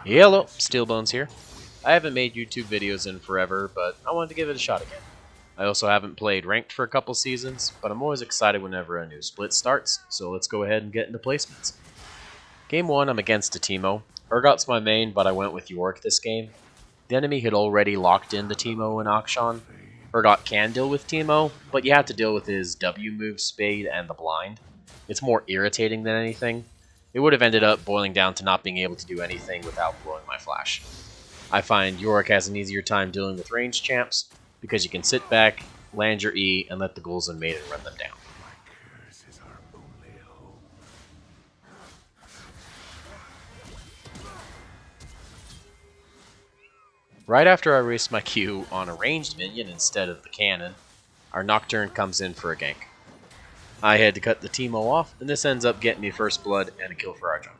Hello, Steelbones here. I haven't made YouTube videos in forever, but I wanted to give it a shot again. I also haven't played Ranked for a couple seasons, but I'm always excited whenever a new split starts, so let's go ahead and get into placements. Game 1, I'm against a Teemo. Urgot's my main, but I went with Yorick this game. The enemy had already locked in the Teemo and Akshan. Urgot can deal with Teemo, but you have to deal with his W move, Spade, and the Blind. It's more irritating than anything. It would have ended up boiling down to not being able to do anything without blowing my flash. I find Yorick has an easier time dealing with ranged champs because you can sit back, land your E, and let the ghouls and maiden run them down. Right after I waste my Q on a ranged minion instead of the cannon, our Nocturne comes in for a gank. I had to cut the Teemo off, and this ends up getting me first blood and a kill for our jungler.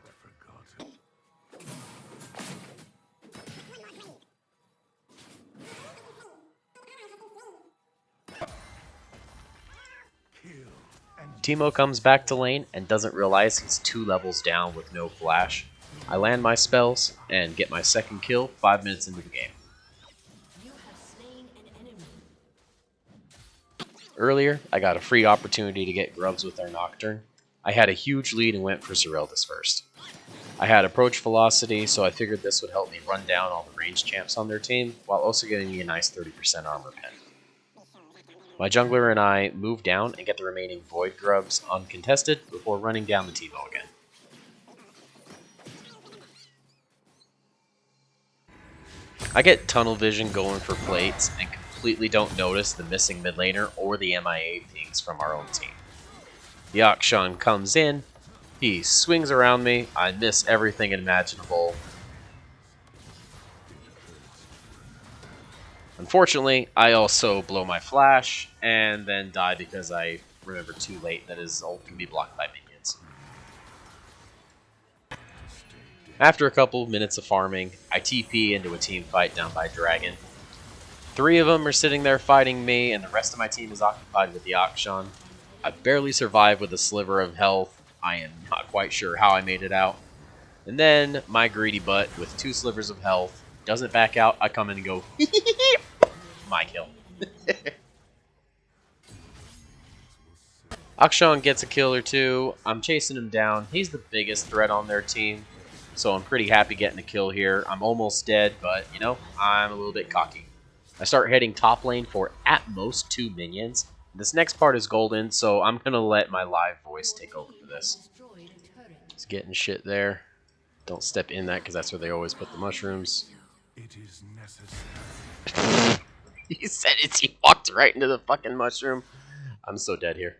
Teemo comes back to lane and doesn't realize he's 2 levels down with no flash. I land my spells and get my second kill 5 minutes into the game. Earlier, I got a free opportunity to get grubs with their Nocturne. I had a huge lead and went for Serelda's first. I had approach velocity, so I figured this would help me run down all the ranged champs on their team, while also getting me a nice 30% armor pen. My jungler and I move down and get the remaining Void grubs uncontested before running down the Teemo again. I get tunnel vision going for plates and completely don't notice the missing mid laner or the MIA pings from our own team. The Akshan comes in, he swings around me, I miss everything imaginable. Unfortunately, I also blow my flash and then die because I remember too late that his ult can be blocked by minions. After a couple minutes of farming, I TP into a team fight down by Dragon. 3 of them are sitting there fighting me, and the rest of my team is occupied with the Akshan. I barely survived with a sliver of health. I am not quite sure how I made it out. And then my greedy butt, with 2 slivers of health, doesn't back out. I come in and go, my kill. Akshan gets a kill or 2. I'm chasing him down. He's the biggest threat on their team, so I'm pretty happy getting a kill here. I'm almost dead, but, you know, I'm a little bit cocky. I start heading top lane for at most 2 minions. This next part is golden, so I'm going to let my live voice take over for this. He's getting shit there. Don't step in that because that's where they always put the mushrooms. It is necessary. He said it, he walked right into the fucking mushroom. I'm so dead here.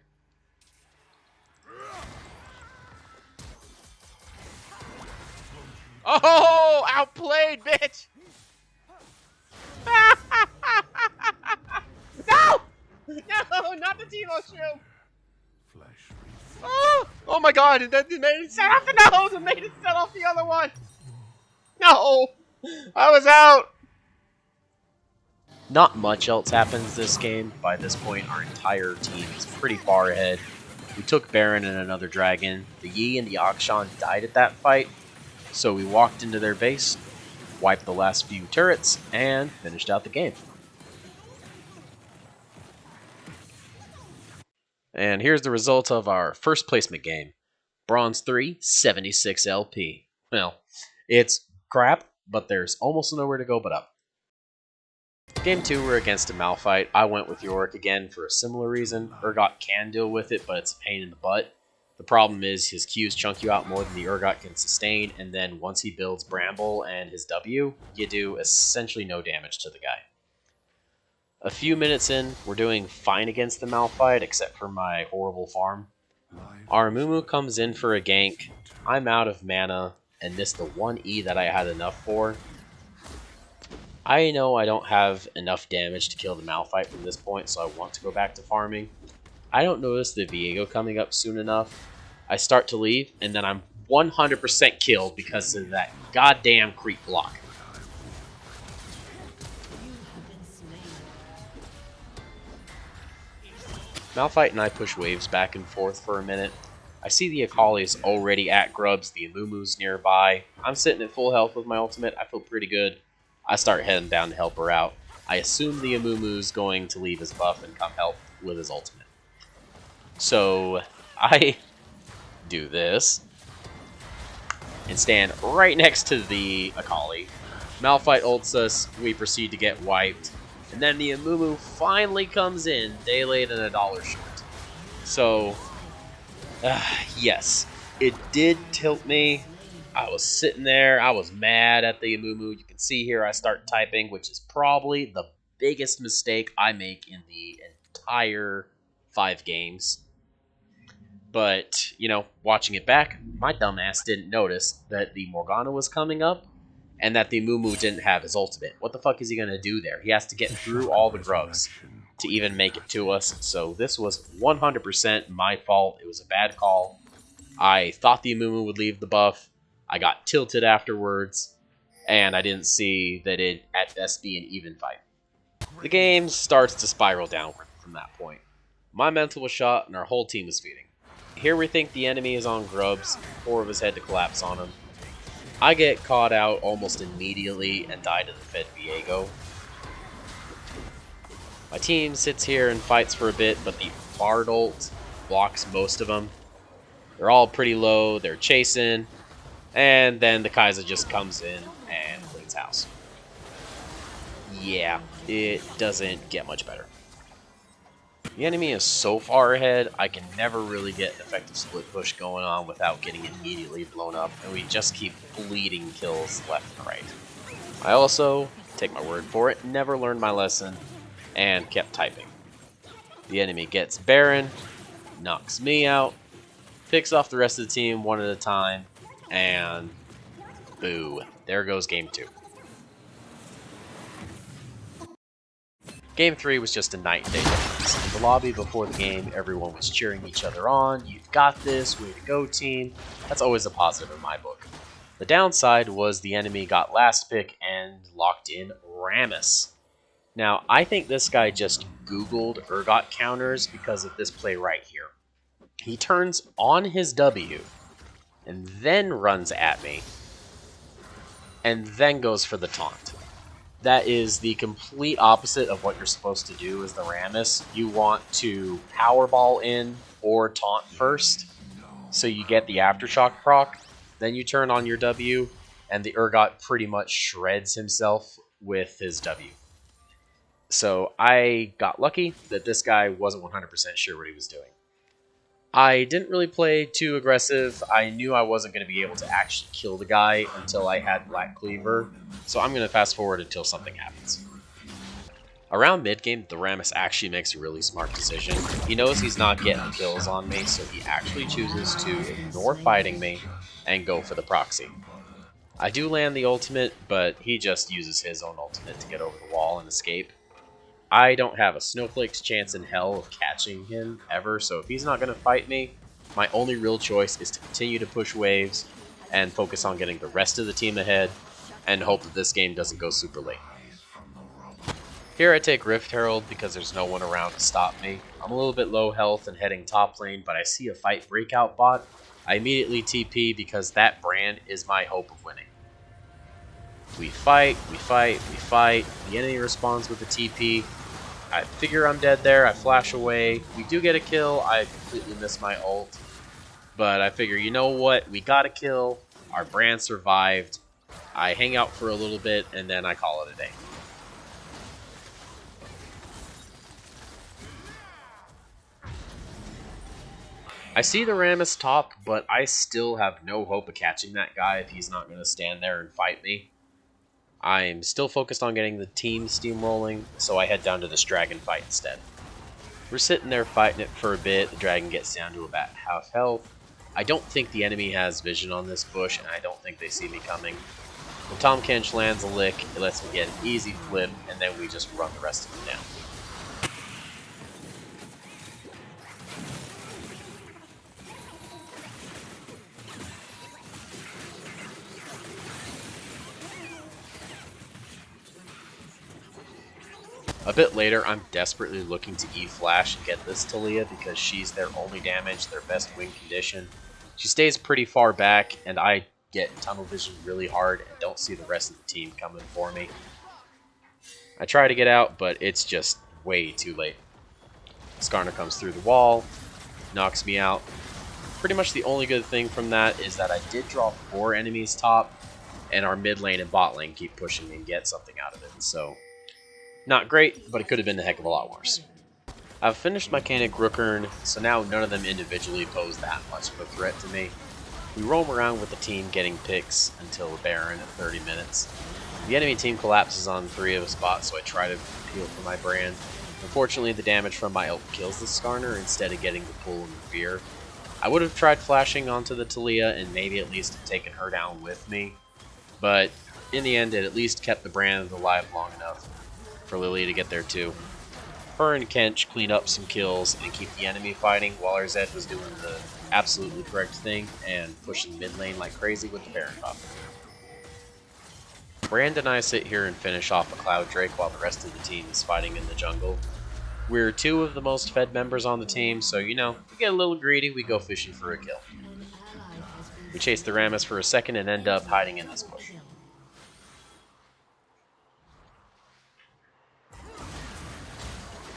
Oh, outplayed, bitch! No! No, not the Teemo shroom! Oh my god, it made it set off the nose and made it set off the other one! No! I was out! Not much else happens this game. By this point, our entire team is pretty far ahead. We took Baron and another dragon. The Yi and the Akshan died at that fight, so we walked into their base, wiped the last few turrets, and finished out the game. And here's the result of our first placement game. Bronze 3, 76 LP. Well, it's crap, but there's almost nowhere to go but up. Game 2, we're against a Malphite. I went with Yorick again for a similar reason. Urgot can deal with it, but it's a pain in the butt. The problem is his Qs chunk you out more than the Urgot can sustain, and then once he builds Bramble and his W, you do essentially no damage to the guy. A few minutes in, we're doing fine against the Malphite, except for my horrible farm. Our Mumu comes in for a gank. I'm out of mana and missed the 1 E that I had enough for. I know I don't have enough damage to kill the Malphite from this point, so I want to go back to farming. I don't notice the Viego coming up soon enough. I start to leave, and then I'm 100% killed because of that goddamn creep block. Malphite and I push waves back and forth for a minute. I see the Akali's already at grubs, the Amumu's nearby. I'm sitting at full health with my ultimate. I feel pretty good. I start heading down to help her out. I assume the Amumu's going to leave his buff and come help with his ultimate. So I do this and stand right next to the Akali. Malphite ults us, we proceed to get wiped, and then the Amumu finally comes in, day late and $1 short. So, yes, it did tilt me. I was sitting there, I was mad at the Amumu. You can see here I start typing, which is probably the biggest mistake I make in the entire 5 games. But, watching it back, my dumbass didn't notice that the Morgana was coming up and that the Mumu didn't have his ultimate. What the fuck is he going to do there? He has to get through all the grubs to even make it to us. So this was 100% my fault. It was a bad call. I thought the Mumu would leave the buff. I got tilted afterwards, and I didn't see that it at best be an even fight. The game starts to spiral downward from that point. My mental was shot, and our whole team is feeding. Here we think the enemy is on grubs, 4 of us head to collapse on him. I get caught out almost immediately and die to the Fed Viego. My team sits here and fights for a bit, but the Bard ult blocks most of them. They're all pretty low, they're chasing, and then the Kaiser just comes in and cleans house. Yeah, it doesn't get much better. The enemy is so far ahead, I can never really get an effective split push going on without getting immediately blown up, and we just keep bleeding kills left and right. I also, take my word for it, never learned my lesson, and kept typing. The enemy gets Baron, knocks me out, picks off the rest of the team one at a time, and boo, there goes game 2. Game 3 was just a night and day difference. In the lobby before the game, everyone was cheering each other on. You've got this, way to go team. That's always a positive in my book. The downside was the enemy got last pick and locked in Rammus. Now, I think this guy just Googled Urgot counters because of this play right here. He turns on his W and then runs at me and then goes for the taunt. That is the complete opposite of what you're supposed to do as the Rammus. You want to powerball in or taunt first, so you get the Aftershock proc. Then you turn on your W, and the Urgot pretty much shreds himself with his W. So I got lucky that this guy wasn't 100% sure what he was doing. I didn't really play too aggressive. I knew I wasn't going to be able to actually kill the guy until I had Black Cleaver, so I'm going to fast forward until something happens. Around mid-game, the Rammus actually makes a really smart decision. He knows he's not getting kills on me, so he actually chooses to ignore fighting me and go for the proxy. I do land the ultimate, but he just uses his own ultimate to get over the wall and escape. I don't have a snowflake's chance in hell of catching him ever, so if he's not going to fight me, my only real choice is to continue to push waves and focus on getting the rest of the team ahead and hope that this game doesn't go super late. Here I take Rift Herald because there's no one around to stop me. I'm a little bit low health and heading top lane, but I see a fight breakout bot. I immediately TP because that brand is my hope of winning. We fight, we fight, we fight. The enemy responds with a TP. I figure I'm dead there, I flash away. We do get a kill, I completely miss my ult. But I figure, you know what, we got a kill, our brand survived. I hang out for a little bit, and then I call it a day. I see the Rammus top, but I still have no hope of catching that guy if he's not going to stand there and fight me. I'm still focused on getting the team steamrolling, so I head down to this dragon fight instead. We're sitting there fighting it for a bit, the dragon gets down to about half health. I don't think the enemy has vision on this bush, and I don't think they see me coming. When Tom Kench lands a lick, it lets me get an easy flip, and then we just run the rest of them down. A bit later, I'm desperately looking to E-Flash and get this Talia because she's their only damage, their best win condition. She stays pretty far back, and I get tunnel vision really hard and don't see the rest of the team coming for me. I try to get out, but it's just way too late. Skarner comes through the wall, knocks me out. Pretty much the only good thing from that is that I did draw 4 enemies top, and our mid lane and bot lane keep pushing me and get something out of it. So, not great, but it could have been a heck of a lot worse. I've finished my Mechanic Rookern, so now none of them individually pose that much of a threat to me. We roam around with the team getting picks until Baron at 30 minutes. The enemy team collapses on 3 of us bots, so I try to appeal for my brand. Unfortunately, the damage from my ult kills the Skarner instead of getting the pull and fear. I would have tried flashing onto the Talia and maybe at least taken her down with me, but in the end it at least kept the brand alive long enough for Lily to get there too. Her and Kench clean up some kills and keep the enemy fighting while our Zed was doing the absolutely correct thing and pushing mid lane like crazy with the Baron buff. Brand and I sit here and finish off a Cloud Drake while the rest of the team is fighting in the jungle. We're 2 of the most fed members on the team, so you know, we get a little greedy, we go fishing for a kill. We chase the Rammus for a second and end up hiding in this bush.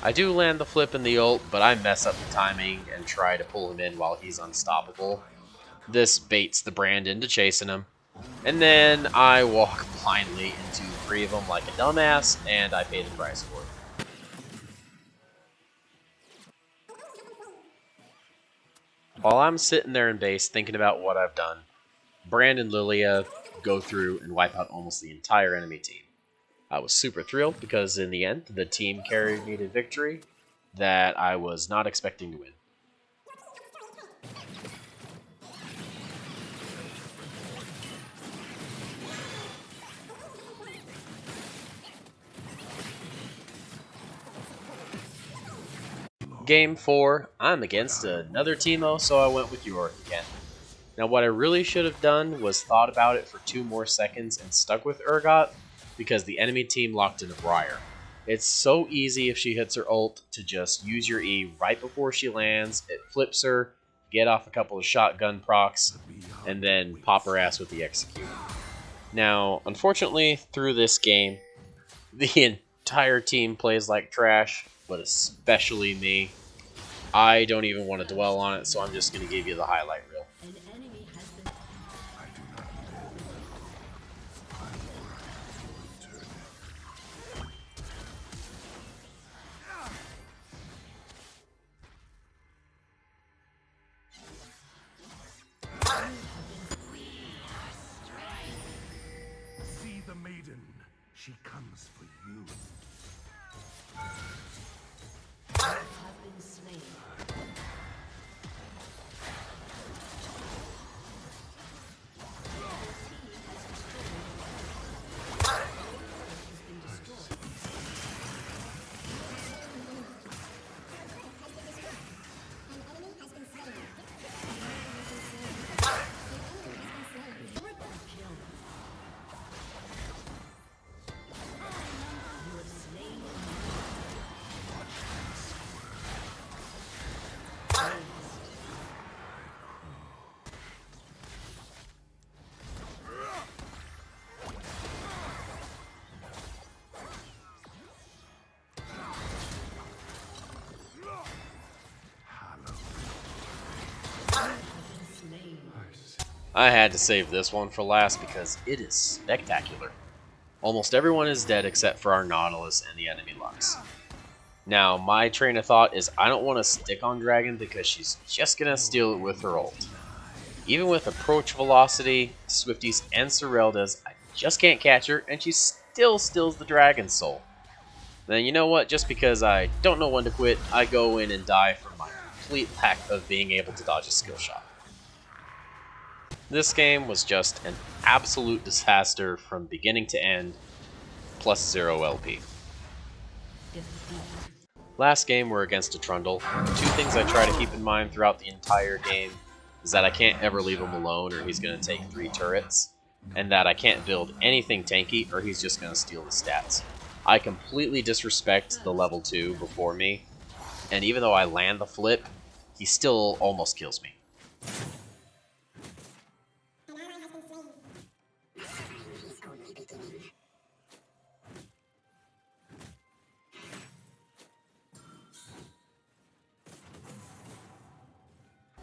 I do land the flip and the ult, but I mess up the timing and try to pull him in while he's unstoppable. This baits the brand into chasing him, and then I walk blindly into 3 of them like a dumbass, and I pay the price for it. While I'm sitting there in base thinking about what I've done, Brand and Lilia go through and wipe out almost the entire enemy team. I was super thrilled because in the end, the team carried me to victory that I was not expecting to win. Game 4, I'm against another Teemo, so I went with Yorick again. Now what I really should have done was thought about it for 2 more seconds and stuck with Urgot, because the enemy team locked in a Briar. It's so easy if she hits her ult to just use your E right before she lands, it flips her, get off a couple of shotgun procs, and then pop her ass with the execute. Now, unfortunately, through this game, the entire team plays like trash, but especially me. I don't even want to dwell on it, so I'm just going to give you the highlight reel. See the maiden. She comes for you. I had to save this one for last because it is spectacular. Almost everyone is dead except for our Nautilus and the enemy Lux. Now, my train of thought is I don't want to stick on Dragon because she's just going to steal it with her ult. Even with approach velocity, Swifties, and Sereldas, I just can't catch her, and she still steals the Dragon Soul. Then you know what, just because I don't know when to quit, I go in and die from my complete lack of being able to dodge a skill shot. This game was just an absolute disaster from beginning to end, plus 0 LP. Last game we're against a Trundle. 2 things I try to keep in mind throughout the entire game is that I can't ever leave him alone or he's going to take 3 turrets, and that I can't build anything tanky or he's just going to steal the stats. I completely disrespect the level 2 before me, and even though I land the flip, he still almost kills me.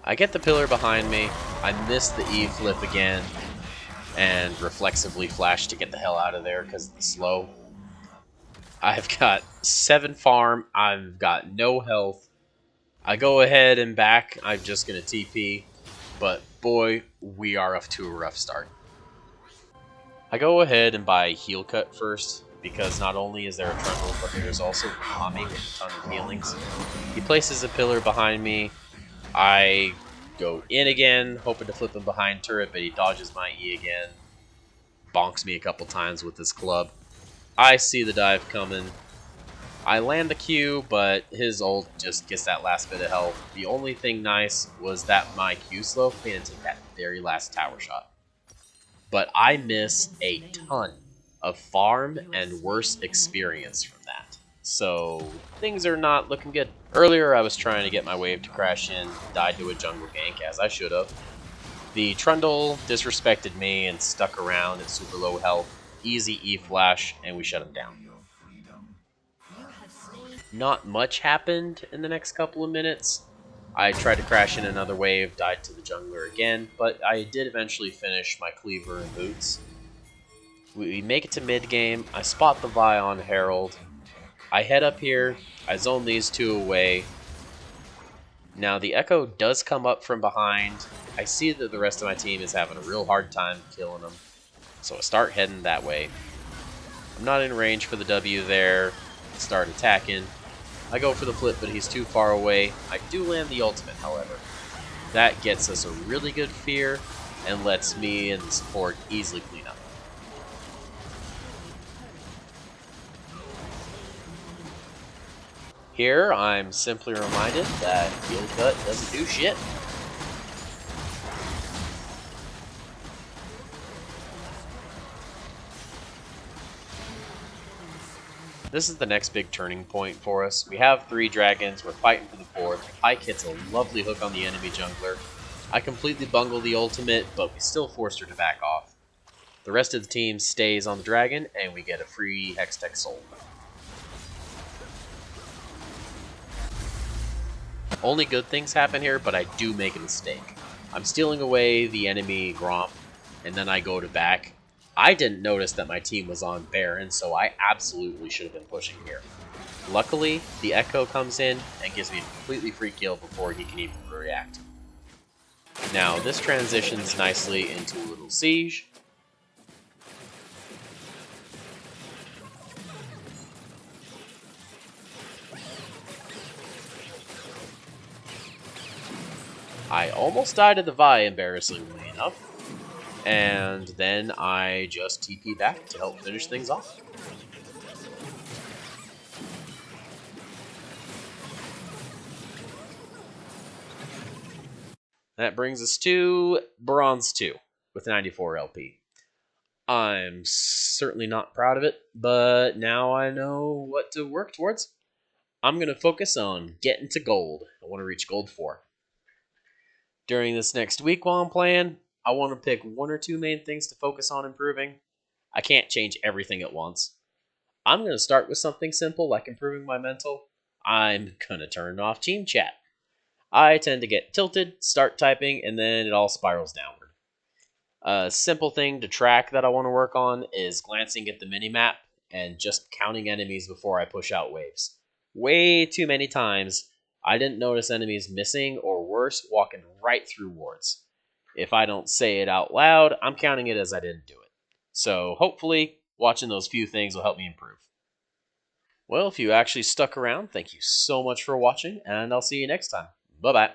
I get the pillar behind me, I miss the E flip again, and reflexively flash to get the hell out of there because of the slow. I've got 7 farm, I've got no health. I go ahead and back, I'm just going to TP, but boy, we are off to a rough start. I go ahead and buy heal cut first, because not only is there a trundle, but there's also Kami with a ton of healings. He places a pillar behind me, I go in again, hoping to flip him behind turret, but he dodges my E again, bonks me a couple times with his club. I see the dive coming. I land the Q, but his ult just gets that last bit of health. The only thing nice was that my Q slow made him take that very last tower shot. But I miss a ton of farm and worse experience from that. So things are not looking good. Earlier I was trying to get my wave to crash in, died to a jungle gank as I should have. The Trundle disrespected me and stuck around at super low health, easy E flash, and we shut him down. Not much happened in the next couple of minutes. I tried to crash in another wave, died to the jungler again, but I did eventually finish my cleaver and boots. We make it to mid game, I spot the Vi on Herald. I head up here, I zone these two away. Now the Echo does come up from behind. I see that the rest of my team is having a real hard time killing them, so I start heading that way. I'm not in range for the W there, start attacking. I go for the flip, but he's too far away. I do land the ultimate, however. That gets us a really good fear and lets me and the support easily clean up. Here, I'm simply reminded that heal cut doesn't do shit. This is the next big turning point for us. We have 3 dragons, we're fighting for the 4th. Pike hits a lovely hook on the enemy jungler. I completely bungle the ultimate, but we still forced her to back off. The rest of the team stays on the dragon, and we get a free Hextech Soul. Only good things happen here, but I do make a mistake. I'm stealing away the enemy Gromp, and then I go to back. I didn't notice that my team was on Baron, so I absolutely should have been pushing here. Luckily, the Echo comes in and gives me a completely free kill before he can even react. Now, this transitions nicely into a little siege. I almost died to the Vi, embarrassingly enough, and then I just TP back to help finish things off. That brings us to Bronze 2 with 94 LP. I'm certainly not proud of it, but now I know what to work towards. I'm going to focus on getting to gold. I want to reach gold 4. During this next week while I'm playing, I want to pick 1 or 2 main things to focus on improving. I can't change everything at once. I'm going to start with something simple like improving my mental. I'm going to turn off team chat. I tend to get tilted, start typing, and then it all spirals downward. A simple thing to track that I want to work on is glancing at the minimap and just counting enemies before I push out waves. Way too many times, I didn't notice enemies missing or worse, walking right through wards. If I don't say it out loud, I'm counting it as I didn't do it. So hopefully, watching those few things will help me improve. Well, if you actually stuck around, thank you so much for watching, and I'll see you next time. Bye-bye.